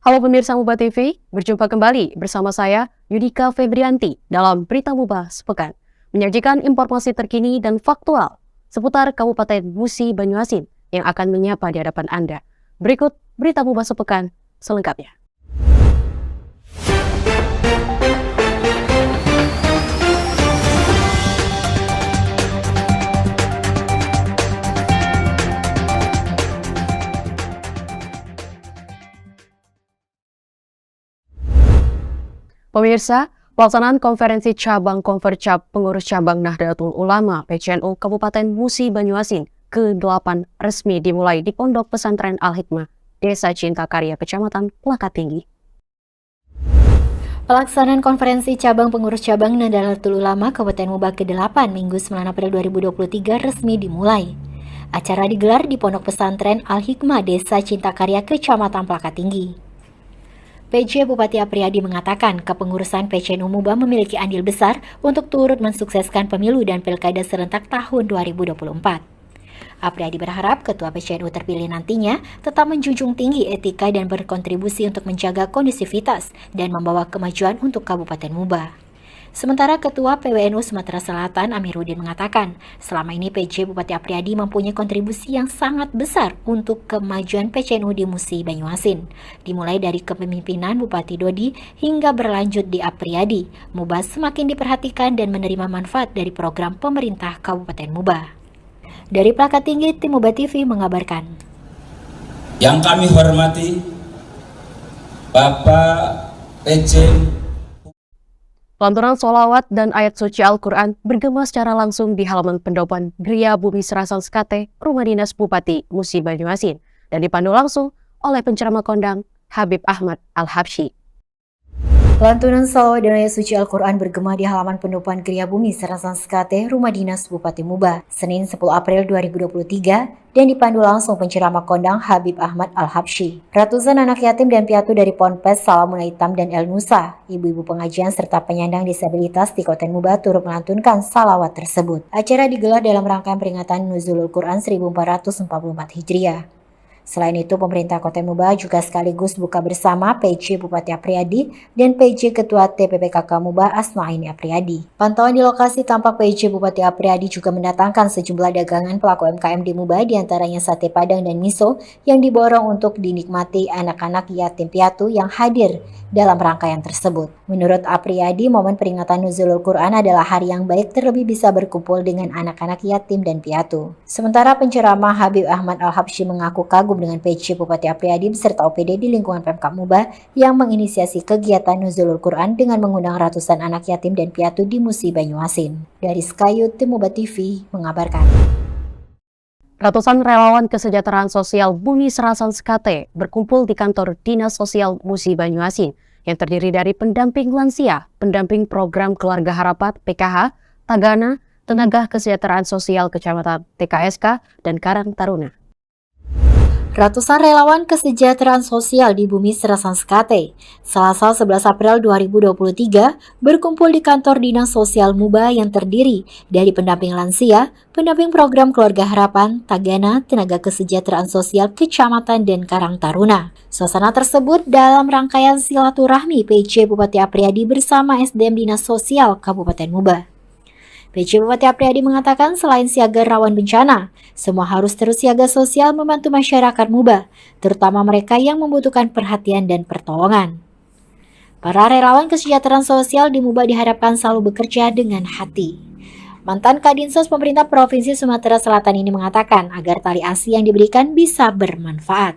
Halo pemirsa Muba TV, berjumpa kembali bersama saya Yudika Febrianti dalam Berita Muba Sepekan, menyajikan informasi terkini dan faktual seputar Kabupaten Musi Banyuasin yang akan menyapa di hadapan Anda. Berikut Berita Muba Sepekan selengkapnya. Pemirsa, pelaksanaan konferensi cabang Konfercap Pengurus Cabang Nahdlatul Ulama PCNU Kabupaten Musi Banyuasin ke-8 resmi dimulai di Pondok Pesantren Al-Hikmah, Desa Cinta Karya, Kecamatan Plaka Tinggi. Pelaksanaan konferensi cabang pengurus cabang Nahdlatul Ulama Kabupaten Muba ke-8 Minggu 9 April 2023 resmi dimulai. Acara digelar di Pondok Pesantren Al-Hikmah Desa Cinta Karya Kecamatan Plaka Tinggi. PJ Bupati Apriyadi mengatakan kepengurusan PCNU Muba memiliki andil besar untuk turut mensukseskan pemilu dan pilkada serentak tahun 2024. Apriyadi berharap ketua PCNU terpilih nantinya tetap menjunjung tinggi etika dan berkontribusi untuk menjaga kondusivitas dan membawa kemajuan untuk Kabupaten Muba. Sementara Ketua PWNU Sumatera Selatan Amiruddin mengatakan, selama ini PJ Bupati Apriyadi mempunyai kontribusi yang sangat besar untuk kemajuan PCNU di Musi Banyuasin. Dimulai dari kepemimpinan Bupati Dodi hingga berlanjut di Apriyadi, Muba semakin diperhatikan dan menerima manfaat dari program pemerintah Kabupaten Muba. Dari Plaka Tinggi, tim Muba TV mengabarkan. Yang kami hormati Bapak PJ. Lantunan sholawat dan ayat suci Al-Quran bergema secara langsung di halaman pendopan Gria Bumi Serasan Sekate, Rumah Dinas Bupati Musi Banyuasin, dan dipandu langsung oleh penceramah kondang Habib Ahmad Al-Habsyi. Lantunan sholawat dan ayat suci Al-Quran bergema di halaman pendopan Gria Bumi Serasan Sekate, Rumah Dinas Bupati Muba, Senin 10 April 2023, dan dipandu langsung penceramah kondang Habib Ahmad Al-Habsyi. Ratusan anak yatim dan piatu dari Ponpes Salamul Aitam dan El Nusa, ibu-ibu pengajian serta penyandang disabilitas di Kabupaten Muba turut melantunkan salawat tersebut. Acara digelar dalam rangkaian peringatan Nuzulul Quran 1444 Hijriah. Selain itu, pemerintah Kota Muba juga sekaligus buka bersama PJ Bupati Apriyadi dan PJ Ketua TPPKK Muba Asma'ini Apriyadi. Pantauan di lokasi tampak PJ Bupati Apriyadi juga mendatangkan sejumlah dagangan pelaku UMKM di Muba, diantaranya sate padang dan miso yang diborong untuk dinikmati anak-anak yatim piatu yang hadir dalam rangkaian tersebut. Menurut Apriyadi, momen peringatan Nuzulul Quran adalah hari yang baik, terlebih bisa berkumpul dengan anak-anak yatim dan piatu. Sementara penceramah Habib Ahmad Al-Habsyi mengaku kagum dengan PJ Bupati Apriyadi beserta OPD di lingkungan Pemkab Muba yang menginisiasi kegiatan Nuzulul Quran dengan mengundang ratusan anak yatim dan piatu di Musi Banyuasin. Dari Skayut, tim Muba TV mengabarkan. Ratusan relawan kesejahteraan sosial Bumi Serasan Sekate berkumpul di kantor Dinas Sosial Musi Banyuasin yang terdiri dari pendamping lansia, pendamping program Keluarga Harapan PKH, Tagana, Tenaga Kesejahteraan Sosial Kecamatan TKSK, dan Karang Taruna. Ratusan relawan kesejahteraan sosial di Bumi Serasan Sekate, Selasa 11 April 2023, berkumpul di kantor Dinas Sosial Muba yang terdiri dari pendamping lansia, pendamping program Keluarga Harapan, Tagana, Tenaga Kesejahteraan Sosial Kecamatan, dan Karang Taruna. Suasana tersebut dalam rangkaian silaturahmi PJ Bupati Apriyadi bersama SDM Dinas Sosial Kabupaten Muba. PJ Bupati Apriyadi mengatakan selain siaga rawan bencana, semua harus terus siaga sosial membantu masyarakat Muba, terutama mereka yang membutuhkan perhatian dan pertolongan. Para relawan kesejahteraan sosial di Muba diharapkan selalu bekerja dengan hati. Mantan Kadinsos Pemerintah Provinsi Sumatera Selatan ini mengatakan agar tali asi yang diberikan bisa bermanfaat.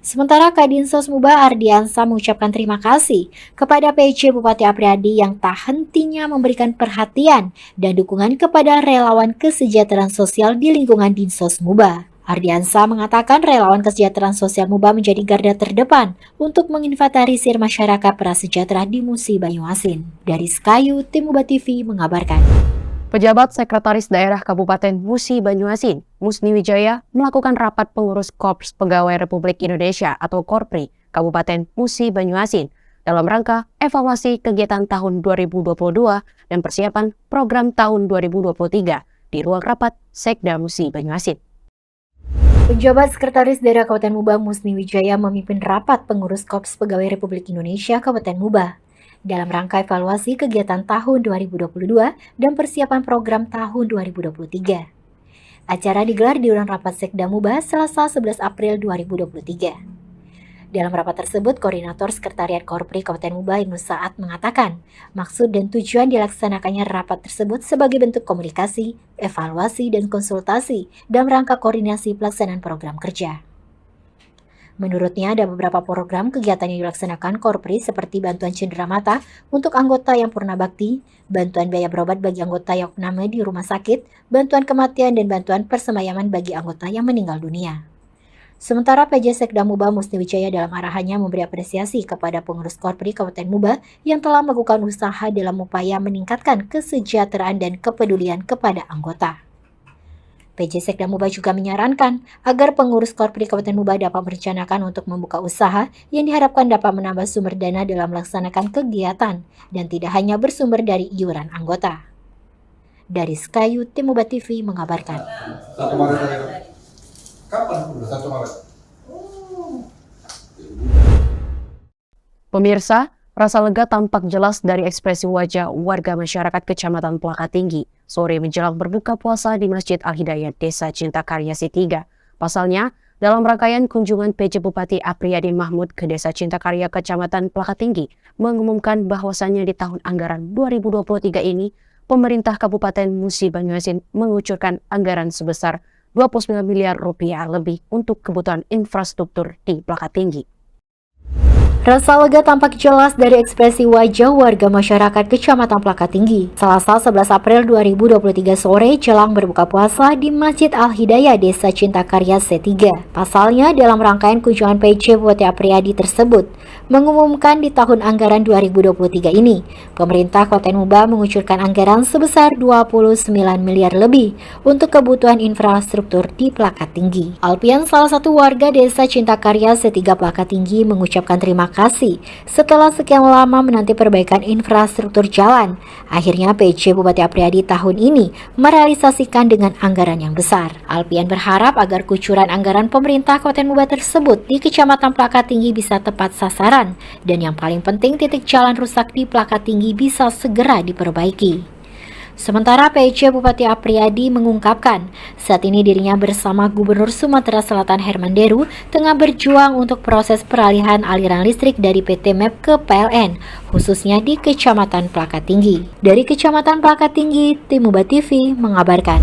Sementara Kadinsos Muba Ardiansa mengucapkan terima kasih kepada PJ Bupati Apriyadi yang tak hentinya memberikan perhatian dan dukungan kepada relawan kesejahteraan sosial di lingkungan Dinsos Muba. Ardiansa mengatakan relawan kesejahteraan sosial Muba menjadi garda terdepan untuk menginventarisir masyarakat prasejahtera di Musi Banyuasin. Dari Skayu, tim Muba TV mengabarkan. Pejabat Sekretaris Daerah Kabupaten Musi Banyuasin, Musni Wijaya, melakukan rapat pengurus Korps Pegawai Republik Indonesia atau Korpri Kabupaten Musi Banyuasin dalam rangka evaluasi kegiatan tahun 2022 dan persiapan program tahun 2023 di ruang rapat Sekda Musi Banyuasin. Pejabat Sekretaris Daerah Kabupaten Muba Musni Wijaya memimpin rapat pengurus Korps Pegawai Republik Indonesia Kabupaten Muba dalam rangka evaluasi kegiatan tahun 2022 dan persiapan program tahun 2023. Acara digelar di ruang rapat Sekda Muba Selasa 11 April 2023. Dalam rapat tersebut, Koordinator Sekretariat Korpri Kabupaten Muba Ibnu Saad mengatakan, maksud dan tujuan dilaksanakannya rapat tersebut sebagai bentuk komunikasi, evaluasi, dan konsultasi dalam rangka koordinasi pelaksanaan program kerja. Menurutnya, ada beberapa program kegiatan yang dilaksanakan Korpri seperti bantuan cendera mata untuk anggota yang purna bakti, bantuan biaya berobat bagi anggota yang opname di rumah sakit, bantuan kematian, dan bantuan persemayaman bagi anggota yang meninggal dunia. Sementara PJ Sekda Muba Musni Wijaya dalam arahannya memberi apresiasi kepada pengurus Korpri Kabupaten Muba yang telah melakukan usaha dalam upaya meningkatkan kesejahteraan dan kepedulian kepada anggota. PJ Sekda Muba juga menyarankan agar pengurus Korpri Kabupaten Muba dapat merencanakan untuk membuka usaha yang diharapkan dapat menambah sumber dana dalam melaksanakan kegiatan dan tidak hanya bersumber dari iuran anggota. Dari Skayu, Tim Muba TV mengabarkan. Kapan? 1 Maret. Pemirsa, rasa lega tampak jelas dari ekspresi wajah warga masyarakat Kecamatan Plakatinggi sore menjelang berbuka puasa di Masjid Al-Hidayat Desa Cintakarya C3. Pasalnya, dalam rangkaian kunjungan PJ Bupati Apriyadi Mahmud ke Desa Cintakarya Kecamatan Plakatinggi mengumumkan bahwasannya di tahun anggaran 2023 ini, pemerintah Kabupaten Musi Banyuasin mengucurkan anggaran sebesar 29 miliar rupiah lebih untuk kebutuhan infrastruktur di Plakatinggi. Rasa lega tampak jelas dari ekspresi wajah warga masyarakat Kecamatan Plakatinggi Selasa 11 April 2023 sore jelang berbuka puasa di Masjid Al-Hidayah Desa Cintakarya C3. Pasalnya, dalam rangkaian kunjungan PJ Bupati Apriyadi tersebut mengumumkan di tahun anggaran 2023 ini, pemerintah Kabupaten Muba mengucurkan anggaran sebesar 29 miliar lebih untuk kebutuhan infrastruktur di Plakatinggi. Alpian, salah satu warga Desa Cintakarya C3 Plakatinggi, mengucapkan terima kasih setelah sekian lama menanti perbaikan infrastruktur jalan. Akhirnya PJ Bupati Apriyadi tahun ini merealisasikan dengan anggaran yang besar. Alpian berharap agar kucuran anggaran pemerintah Kabupaten Muba tersebut di Kecamatan Plakatinggi bisa tepat sasaran dan yang paling penting titik jalan rusak di Plakatinggi bisa segera diperbaiki. Sementara PJ Bupati Apriyadi mengungkapkan, saat ini dirinya bersama Gubernur Sumatera Selatan Herman Deru tengah berjuang untuk proses peralihan aliran listrik dari PT MEP ke PLN, khususnya di Kecamatan Plakatinggi. Dari Kecamatan Plakatinggi, Tim Muba TV mengabarkan.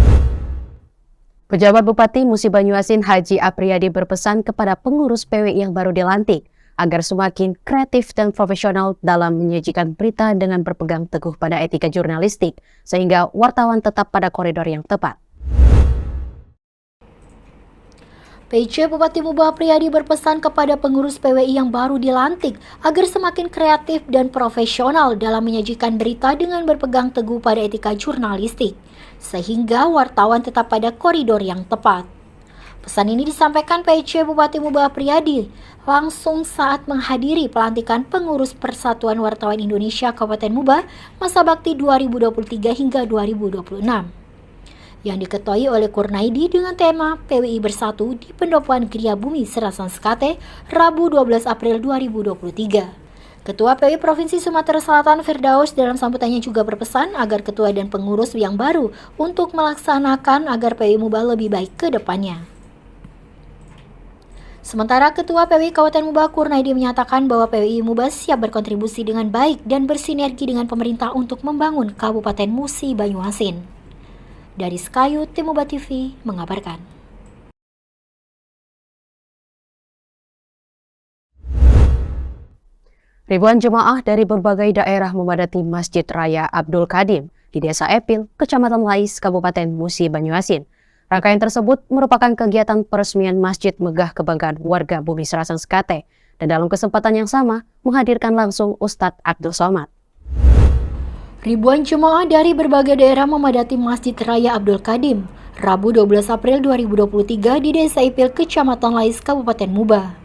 Pejabat Bupati Musi Banyuasin Haji Apriyadi berpesan kepada pengurus PWI yang baru dilantik agar semakin kreatif dan profesional dalam menyajikan berita dengan berpegang teguh pada etika jurnalistik, sehingga wartawan tetap pada koridor yang tepat. PJ Bupati Muba Apriyadi berpesan kepada pengurus PWI yang baru dilantik agar semakin kreatif dan profesional dalam menyajikan berita dengan berpegang teguh pada etika jurnalistik, sehingga wartawan tetap pada koridor yang tepat. Pesan ini disampaikan PJ Bupati Muba Apriyadi langsung saat menghadiri pelantikan pengurus Persatuan Wartawan Indonesia Kabupaten Muba masa bakti 2023 hingga 2026 yang diketuai oleh Kurnaidi dengan tema PWI Bersatu di Pendopoan Gria Bumi Serasan Sekate, Rabu 12 April 2023. Ketua PWI Provinsi Sumatera Selatan Firdaus dalam sambutannya juga berpesan agar ketua dan pengurus yang baru untuk melaksanakan agar PWI Muba lebih baik ke depannya. Sementara Ketua PWI Kabupaten Muba Kurnaidi menyatakan bahwa PWI Muba siap berkontribusi dengan baik dan bersinergi dengan pemerintah untuk membangun Kabupaten Musi Banyuasin. Dari Skayu, Tim Muba TV mengabarkan. Ribuan jemaah dari berbagai daerah memadati Masjid Raya Abdul Kadim di Desa Epil, Kecamatan Lais, Kabupaten Musi Banyuasin. Rangkaian tersebut merupakan kegiatan peresmian Masjid Megah Kebanggaan Warga Bumi Serasan Sekate dan dalam kesempatan yang sama menghadirkan langsung Ustadz Abdul Somad. Ribuan jemaah dari berbagai daerah memadati Masjid Raya Abdul Kadim, Rabu 12 April 2023 di Desa Ipil, Kecamatan Lais, Kabupaten Muba.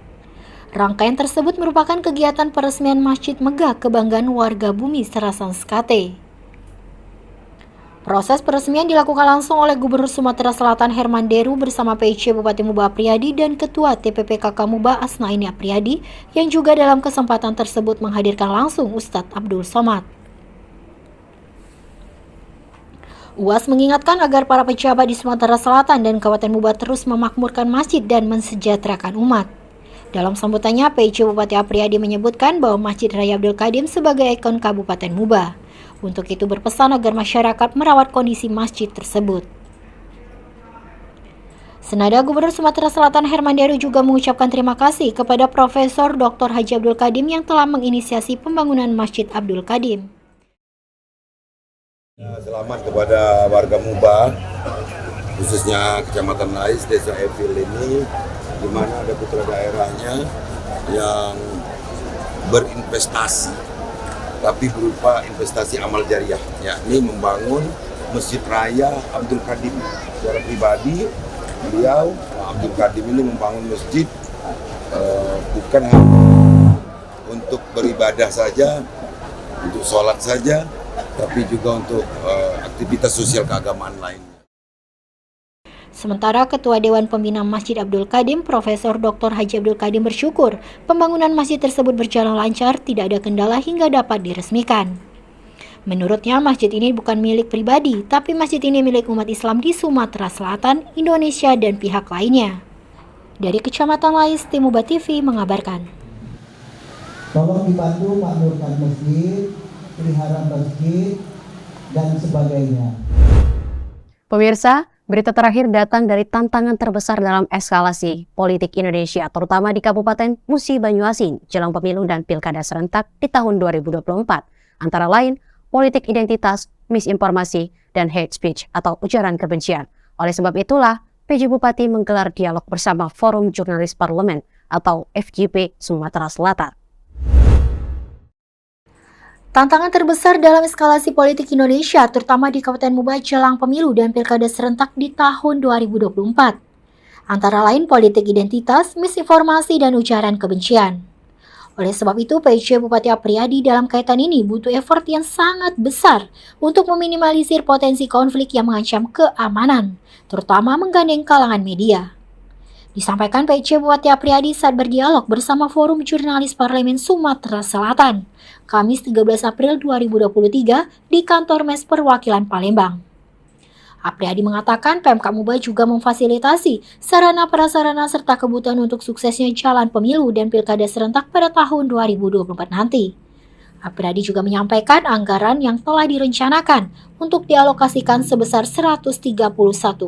Rangkaian tersebut merupakan kegiatan peresmian Masjid Megah Kebanggaan Warga Bumi Serasan Sekate. Proses peresmian dilakukan langsung oleh Gubernur Sumatera Selatan Herman Deru bersama PJ Bupati Muba Apriyadi dan Ketua TPPKK Muba Asnaini Apriyadi yang juga dalam kesempatan tersebut menghadirkan langsung Ustadz Abdul Somad. UAS mengingatkan agar para pejabat di Sumatera Selatan dan Kabupaten Muba terus memakmurkan masjid dan mensejahterakan umat. Dalam sambutannya, PJ Bupati Apriyadi menyebutkan bahwa Masjid Raya Abdul Kadim sebagai ikon Kabupaten Muba. Untuk itu berpesan agar masyarakat merawat kondisi masjid tersebut. Senada Gubernur Sumatera Selatan Herman Deru juga mengucapkan terima kasih kepada Profesor Dr. Haji Abdul Kadim yang telah menginisiasi pembangunan Masjid Abdul Kadim. Selamat kepada warga Muba, khususnya Kecamatan Lais, Desa Evil ini, di mana ada putra daerahnya yang berinvestasi, tapi berupa investasi amal jariah, yakni membangun Masjid Raya Abdul Kadim. Secara pribadi, beliau Abdul Kadim ini membangun masjid bukan hanya untuk beribadah saja, untuk sholat saja, tapi juga untuk aktivitas sosial keagamaan lainnya. Sementara Ketua Dewan Pembina Masjid Abdul Kadim, Profesor Dr. Haji Abdul Kadim bersyukur pembangunan masjid tersebut berjalan lancar, tidak ada kendala hingga dapat diresmikan. Menurutnya, masjid ini bukan milik pribadi, tapi masjid ini milik umat Islam di Sumatera Selatan, Indonesia, dan pihak lainnya. Dari Kecamatan Lais, Tim Muba TV mengabarkan. Tolong dibantu makmurkan masjid, pelihara masjid, dan sebagainya. Pemirsa, berita terakhir datang dari tantangan terbesar dalam eskalasi politik Indonesia, terutama di Kabupaten Musi Banyuasin, jelang pemilu dan pilkada serentak di tahun 2024. Antara lain, politik identitas, misinformasi, dan hate speech atau ujaran kebencian. Oleh sebab itulah, PJ Bupati menggelar dialog bersama Forum Jurnalis Parlemen atau FJP Sumatera Selatan. Tantangan terbesar dalam eskalasi politik Indonesia, terutama di Kabupaten Muba jelang pemilu dan pilkada serentak di tahun 2024. Antara lain politik identitas, misinformasi, dan ujaran kebencian. Oleh sebab itu, PJ Bupati Apriyadi dalam kaitan ini butuh effort yang sangat besar untuk meminimalisir potensi konflik yang mengancam keamanan, terutama menggandeng kalangan media. Disampaikan PJ Bupati Apriyadi saat berdialog bersama Forum Jurnalis Parlemen Sumatera Selatan, Kamis 13 April 2023 di kantor Mes Perwakilan Palembang. Apriyadi mengatakan Pemkab Muba juga memfasilitasi sarana prasarana serta kebutuhan untuk suksesnya jalan pemilu dan pilkada serentak pada tahun 2024 nanti. Apriyadi juga menyampaikan anggaran yang telah direncanakan untuk dialokasikan sebesar 131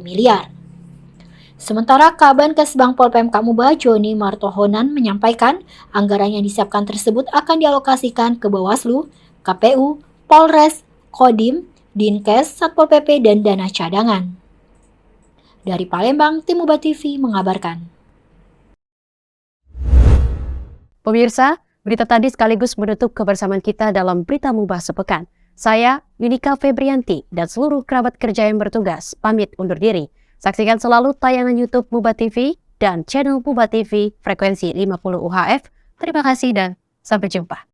miliar. Sementara Kabankes Bangpol Pemkab Muba Joni Martohonan menyampaikan anggaran yang disiapkan tersebut akan dialokasikan ke Bawaslu, KPU, Polres, Kodim, Dinkes, Satpol PP, dan dana cadangan. Dari Palembang, Tim Muba TV mengabarkan. Pemirsa, berita tadi sekaligus menutup kebersamaan kita dalam Berita Muba Sepekan. Saya, Yunika Febrianti, dan seluruh kerabat kerja yang bertugas, pamit undur diri. Saksikan selalu tayangan YouTube Muba TV dan channel Muba TV frekuensi 50 UHF. Terima kasih dan sampai jumpa.